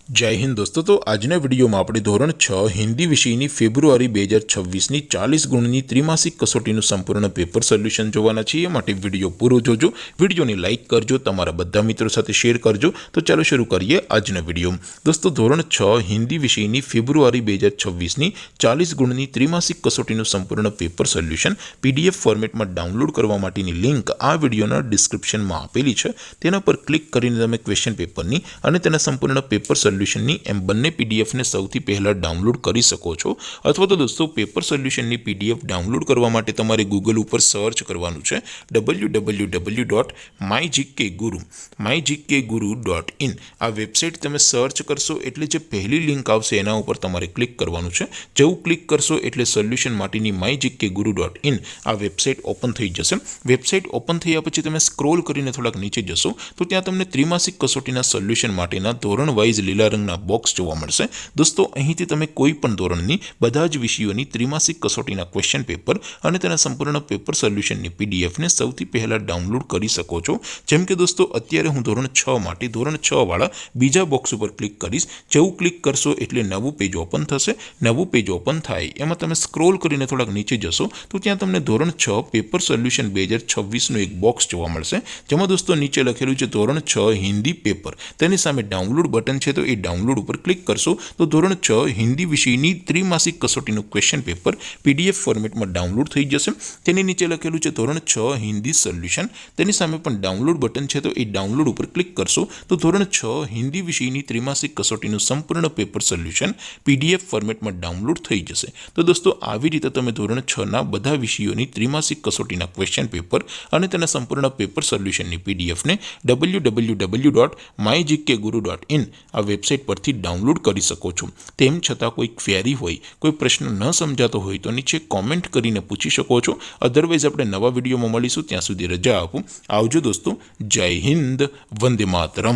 जय हिंद दोस्तों। तो आजना विडियो में આપણે ધોરણ 6 હિન્દી વિષયની ફેબ્રુઆરી 2026ની 40 ગુણની ત્રિમાસિક કસોટીનું સંપૂર્ણ પેપર સોલ્યુશન જોવાના છીએ। માટે વિડિયો પૂરો જોજો, વિડિયોને લાઈક કરજો, તમારા બધા મિત્રો સાથે શેર કરજો। તો ચાલો શરૂ કરીએ આજનો વિડિયો। દોસ્તો ધોરણ 6 હિન્દી વિષયની ફેબ્રુઆરી 2026ની 40 ગુણની ત્રિમાસિક કસોટીનું સંપૂર્ણ પેપર સોલ્યુશન પીડીએફ ફોર્મેટમાં ડાઉનલોડ કરવા માટેની લિંક આ વિડિયોના ડિસ્ક્રિપ્શનમાં આપેલી છે। તેના પર ક્લિક કરીને તમે ક્વેશ્ચન પેપરની અને તેના સંપૂર્ણ પેપર સોલ્યુશનની એમ બંને પીડીએફને સૌથી પહેલા ડાઉનલોડ કરી શકો છો। અથવા તો દોસ્તો પેપર સોલ્યુશનની પીડીએફ ડાઉનલોડ કરવા માટે તમારે ગૂગલ ઉપર સર્ચ કરવાનું છે www.mygkguru.in। આ વેબસાઇટ તમે સર્ચ કરશો એટલે જે પહેલી લિંક આવશે એના ઉપર તમારે ક્લિક કરવાનું છે। જેવું ક્લિક કરશો એટલે સોલ્યુશન માટેની mygkguru.in આ વેબસાઇટ ઓપન થઈ જશે। વેબસાઇટ ઓપન થયા પછી તમે સ્ક્રોલ કરીને થોડાક નીચે જશો તો ત્યાં તમને ત્રિમાસિક કસોટીના સોલ્યુશન માટેના ધોરણ વાઇઝ લીલા રંગના બોક્સ જોવા મળશે। દોસ્તો અહીંથી તમે કોઈ પણ ધોરણની બધા જ વિષયોની ત્રિમાસિક કસોટીના ક્વેશ્ચન પેપર અને તેના સંપૂર્ણ પેપર સોલ્યુશનની પીડીએફને સૌથી પહેલા ડાઉનલોડ કરી શકો છો। જેમ કે દોસ્તો અત્યારે હું ધોરણ 6 માટે ધોરણ 6 વાળા બીજા બોક્સ ઉપર ક્લિક કરીશ। જેવું ક્લિક કરશો એટલે નવું પેજ ઓપન થશે। નવું પેજ ઓપન થાય એમાં તમે સ્ક્રોલ કરીને થોડાક નીચે જશો તો ત્યાં તમને ધોરણ 6 પેપર સોલ્યુશન 2026નું એક બોક્સ જોવા મળશે। જેમાં દોસ્તો નીચે લખેલું છે ધોરણ 6 હિન્દી પેપર, તેની સામે ડાઉનલોડ બટન છે। તો એ ડાઉનલોડ ઉપર ક્લિક કરશો તો ધોરણ 6 હિન્દી વિષયની ત્રિમાસિક કસોટીનું ક્વેશ્ચન પેપર પીડીએફ ફોર્મેટમાં ડાઉનલોડ થઈ જશે। તેની નીચે લખેલું છે ધોરણ 6 હિન્દી સોલ્યુશન, તેની સામે પણ ડાઉનલોડ બટન છે। તો એ ડાઉનલોડ ઉપર ક્લિક કરશો તો ધોરણ 6 હિન્દી વિષયની ત્રિમાસિક કસોટીનું સંપૂર્ણ પેપર સોલ્યુશન પીડીએફ ફોર્મેટમાં ડાઉનલોડ થઈ જશે। તો દોસ્તો આવી રીતે તમે ધોરણ 6ના બધા વિષયોની ત્રિમાસિક કસોટીના ક્વેશ્ચન પેપર અને તેના સંપૂર્ણ પેપર સોલ્યુશનની પીડીએફને www.mygkguru.in આ વેબસાઇટ પરથી ડાઉનલોડ કરી શકો છો। તેમ છતાં કોઈ ક્વેરી હોય, કોઈ પ્રશ્ન ન સમજાતો હોય તો નીચે કોમેન્ટ કરીને પૂછી શકો છો। અધરવાઇઝ આપણે નવા વિડીયોમાં મળીશું, ત્યાં સુધી રજા આપો। આવજો દોસ્તો, જય હિન્દ, વંદે માતરમ।